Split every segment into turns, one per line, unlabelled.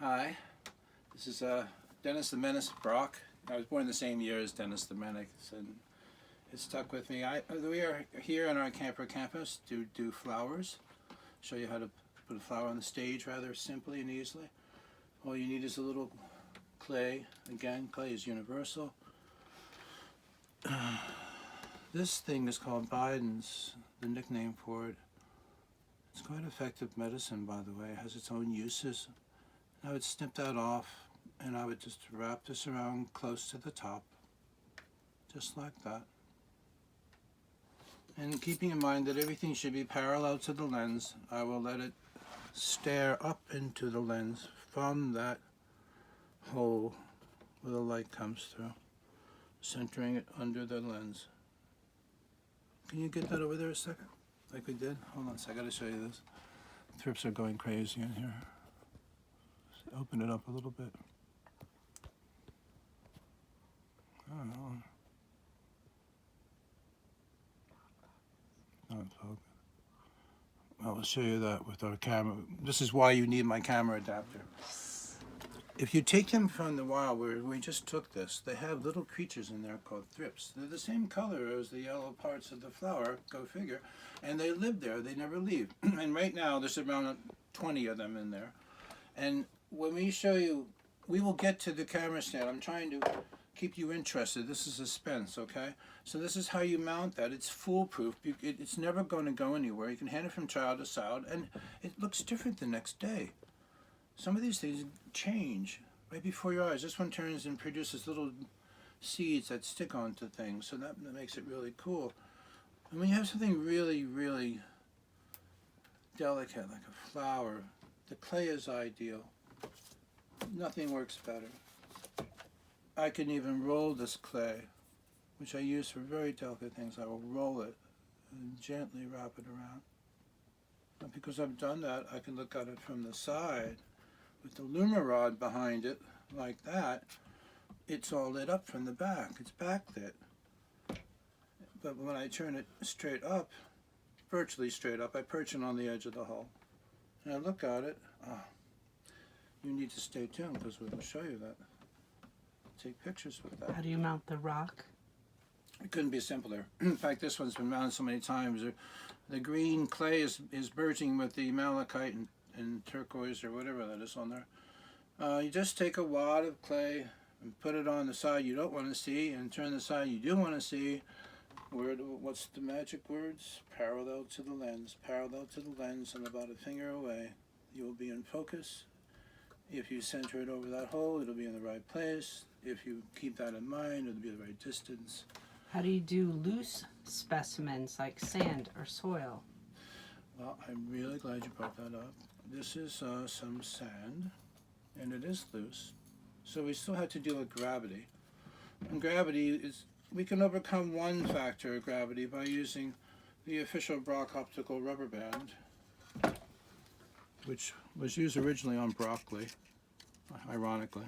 Hi, this is Dennis the Menace Brock. I was born the same year as Dennis the Menace, and it stuck with me. We are here on our camper campus to do flowers, show you how to put a flower on the stage rather simply and easily. All you need is a little clay. Again, clay is universal. This thing is called Biden's, the nickname for it. It's quite effective medicine, by the way. It has its own uses. I would snip that off, and I would just wrap this around close to the top, just like that. And keeping in mind that everything should be parallel to the lens, I will let it stare up into the lens from that hole where the light comes through, centering it under the lens. Can you get that over there a second, like we did? Hold on a second, I gotta show you this. Thrips are going crazy in here. Open it up a little bit. I don't know. Not focus. I will show you that with our camera. This is why you need my camera adapter. If you take them from the wild, where we just took this, they have little creatures in there called thrips. They're the same color as the yellow parts of the flower, go figure, and they live there, they never leave. And right now there's around 20 of them in there. And when we show you, we will get to the camera stand. I'm trying to keep you interested. This is suspense, okay? So this is how you mount that. It's foolproof. It's never going to go anywhere. You can hand it from child to child, and it looks different the next day. Some of these things change right before your eyes. This one turns and produces little seeds that stick onto things, so that makes it really cool. And when you have something really, really delicate, like a flower, the clay is ideal. Nothing works better. I can even roll this clay, which I use for very delicate things. I will roll it and gently wrap it around. And because I've done that, I can look at it from the side with the luma rod behind it, like that. It's all lit up from the back. It's backlit. But when I turn it straight up, virtually straight up, I perch it on the edge of the hull. And I look at it. You need to stay tuned because we'll show you that. Take pictures with that.
How do you mount the rock?
It couldn't be simpler. In fact, this one's been mounted so many times. The green clay is merging with the malachite and turquoise or whatever that is on there. You just take a wad of clay and put it on the side you don't want to see and turn the side you do want to see. What's the magic words? Parallel to the lens. Parallel to the lens and about a finger away. You will be in focus. If you center it over that hole, it'll be in the right place. If you keep that in mind, it'll be the right distance.
How do you do loose specimens like sand or soil?
Well, I'm really glad you brought that up. This is some sand, and it is loose. So we still have to deal with gravity. And gravity is, we can overcome one factor of gravity by using the official Brock optical rubber band, which was used originally on broccoli, ironically.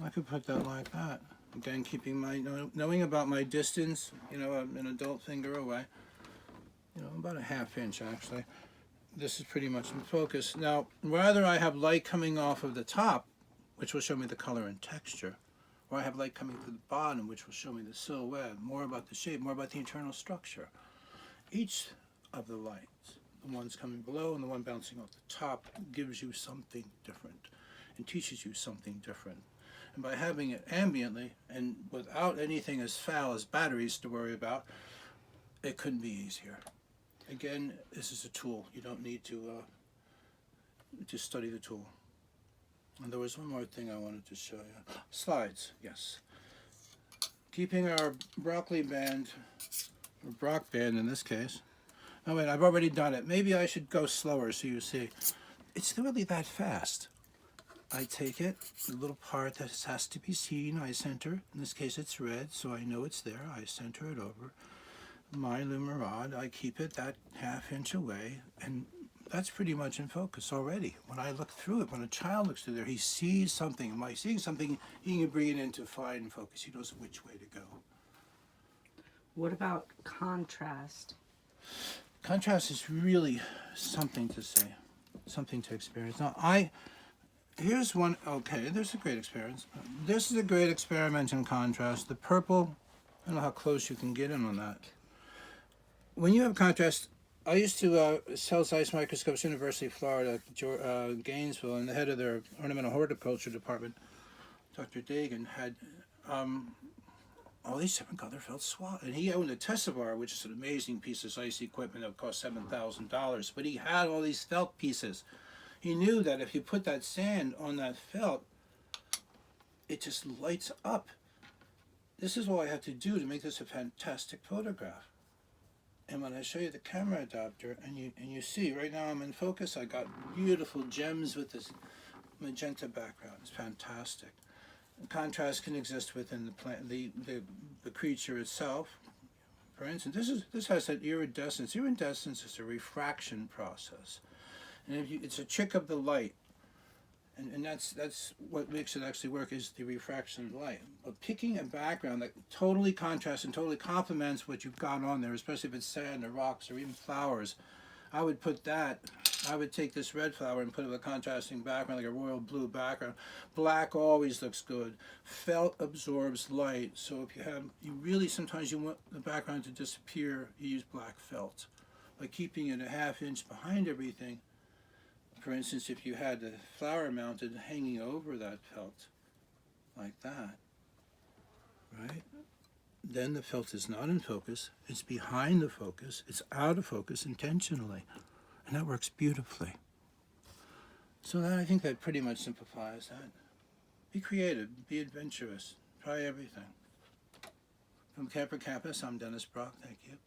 I could put that like that. Again, keeping my, knowing about my distance, an adult finger away, about a ½ inch actually. This is pretty much in focus. Now, rather I have light coming off of the top, which will show me the color and texture, or I have light coming to the bottom, which will show me the silhouette, more about the shape, more about the internal structure. Each of the lights, the ones coming below and the one bouncing off the top, gives you something different and teaches you something different. And by having it ambiently and without anything as foul as batteries to worry about, it couldn't be easier. Again, this is a tool. You don't need to study the tool. And there was one more thing I wanted to show you. Slides, yes. Keeping our broccoli band, or Brock band in this case. Oh wait, I've already done it. Maybe I should go slower so you see. It's really that fast. I take it, the little part that has to be seen, I center. In this case it's red, so I know it's there. I center it over my luma rod. I keep it that ½ inch away, and that's pretty much in focus already. When I look through it, when a child looks through there, he sees something. By seeing something, he can bring it into fine focus. He knows which way to go.
What about contrast?
Contrast is really something to say. something to experience. Now, here's one, okay, there's a great experience. This is a great experiment in contrast. The purple, I don't know how close you can get in on that. When you have contrast, I used to sell ice microscopes, University of Florida, Gainesville, and the head of their ornamental horticulture department, Dr. Dagan, had all these different color felt swat, and he owned a Tessivar, which is an amazing piece of ice equipment that cost $7,000. But he had all these felt pieces. He knew that if you put that sand on that felt, it just lights up. This is all I have to do to make this a fantastic photograph. And when I show you the camera adapter, and you see right now I'm in focus, I got beautiful gems with this magenta background. It's fantastic. Contrast can exist within the plant, the creature itself. For instance, this has that iridescence. Iridescence is a refraction process, and it's a trick of the light, and that's what makes it actually work, is the refraction of light. But picking a background that totally contrasts and totally complements what you've got on there, especially if it's sand or rocks or even flowers, I would take this red flower and put it with a contrasting background, like a royal blue background. Black always looks good. Felt absorbs light, so if sometimes you want the background to disappear, you use black felt. By keeping it a half inch behind everything, for instance, if you had the flower mounted hanging over that felt, like that, right? Then the felt is not in focus, it's behind the focus, it's out of focus intentionally. And that works beautifully. So I think that pretty much simplifies that. Be creative, be adventurous, try everything. From Camper Campus, I'm Dennis Brock, thank you.